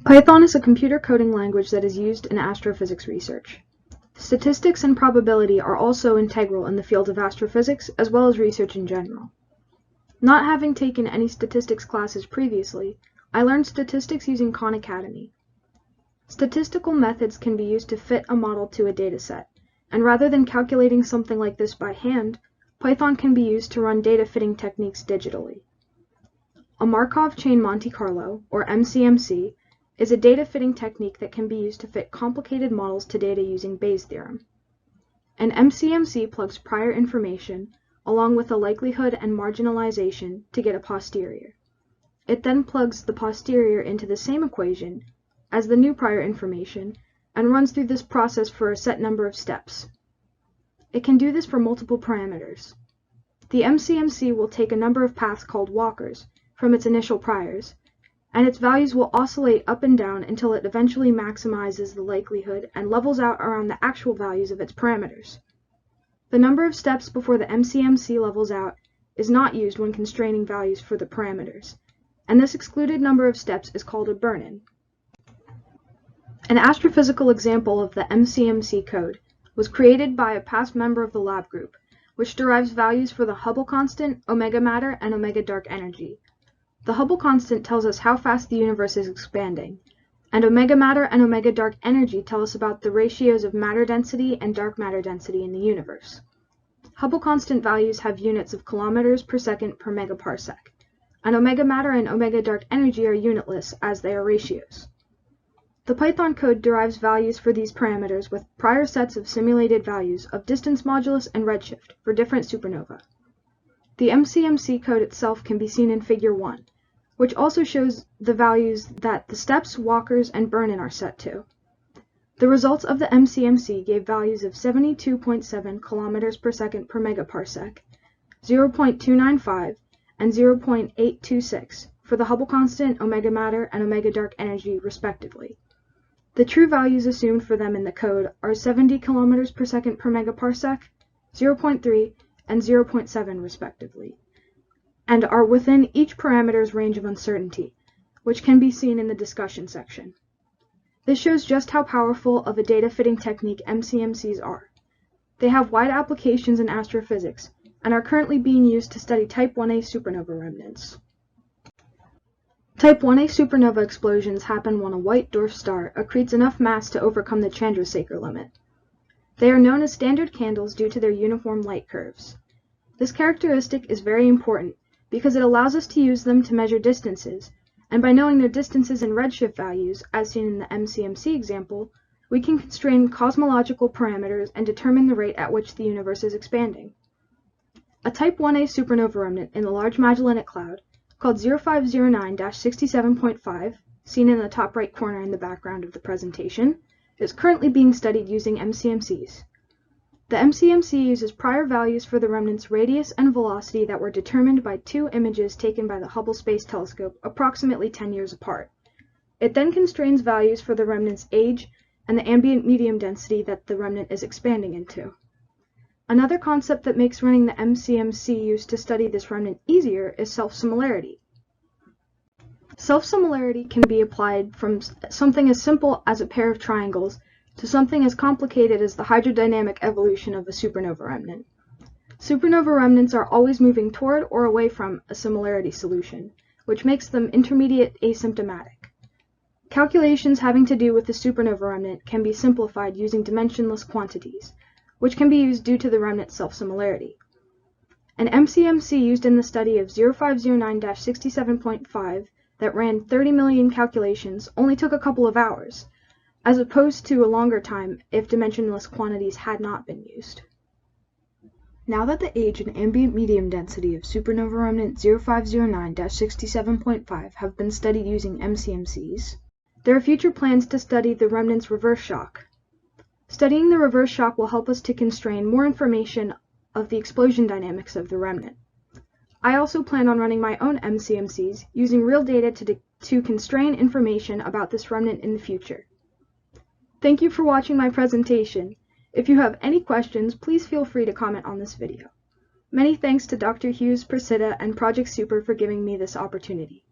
Python is a computer coding language that is used in astrophysics research. Statistics and probability are also integral in the field of astrophysics as well as research in general. Not having taken any statistics classes previously, I learned statistics using Khan Academy. Statistical methods can be used to fit a model to a dataset, and rather than calculating something like this by hand, Python can be used to run data fitting techniques digitally. A Markov Chain Monte Carlo, or MCMC, is a data fitting technique that can be used to fit complicated models to data using Bayes' theorem. An MCMC plugs prior information along with a likelihood and marginalization to get a posterior. It then plugs the posterior into the same equation as the new prior information and runs through this process for a set number of steps. It can do this for multiple parameters. The MCMC will take a number of paths called walkers from its initial priors, and its values will oscillate up and down until it eventually maximizes the likelihood and levels out around the actual values of its parameters. The number of steps before the MCMC levels out is not used when constraining values for the parameters, and this excluded number of steps is called a burn-in. An astrophysical example of the MCMC code was created by a past member of the lab group, which derives values for the Hubble constant, omega matter, and omega dark energy. The Hubble constant tells us how fast the universe is expanding, and omega matter and omega dark energy tell us about the ratios of matter density and dark matter density in the universe. Hubble constant values have units of kilometers per second per megaparsec, and omega matter and omega dark energy are unitless as they are ratios. The Python code derives values for these parameters with prior sets of simulated values of distance modulus and redshift for different supernovae. The MCMC code itself can be seen in Figure 1, which also shows the values that the steps, walkers, and burn-in are set to. The results of the MCMC gave values of 72.7 km per second per megaparsec, 0.295, and 0.826 for the Hubble constant, omega matter, and omega dark energy, respectively. The true values assumed for them in the code are 70 km per second per megaparsec, 0.3, and 0.7 respectively, and are within each parameter's range of uncertainty, which can be seen in the discussion section. This shows just how powerful of a data fitting technique MCMCs are. They have wide applications in astrophysics, and are currently being used to study Type 1a supernova remnants. Type 1a supernova explosions happen when a white dwarf star accretes enough mass to overcome the Chandrasekhar limit. They are known as standard candles due to their uniform light curves. This characteristic is very important because it allows us to use them to measure distances, and by knowing their distances and redshift values, as seen in the MCMC example, we can constrain cosmological parameters and determine the rate at which the universe is expanding. A Type 1a supernova remnant in the Large Magellanic Cloud, called 0509-67.5, seen in the top right corner in the background of the presentation, is currently being studied using MCMCs. The MCMC uses prior values for the remnant's radius and velocity that were determined by two images taken by the Hubble Space Telescope approximately 10 years apart. It then constrains values for the remnant's age and the ambient medium density that the remnant is expanding into. Another concept that makes running the MCMC used to study this remnant easier is self-similarity. Self-similarity can be applied from something as simple as a pair of triangles to something as complicated as the hydrodynamic evolution of a supernova remnant. Supernova remnants are always moving toward or away from a similarity solution, which makes them intermediate asymptomatic. Calculations having to do with the supernova remnant can be simplified using dimensionless quantities, which can be used due to the remnant's self-similarity. An MCMC used in the study of 0509-67.5 that ran 30 million calculations only took a couple of hours, as opposed to a longer time if dimensionless quantities had not been used. Now that the age and ambient medium density of supernova remnant 0509-67.5 have been studied using MCMCs, there are future plans to study the remnant's reverse shock. Studying the reverse shock will help us to constrain more information of the explosion dynamics of the remnant. I also plan on running my own MCMCs using real data to constrain information about this remnant in the future. Thank you for watching my presentation. If you have any questions, please feel free to comment on this video. Many thanks to Dr. Hughes, Priscilla, and Project Super for giving me this opportunity.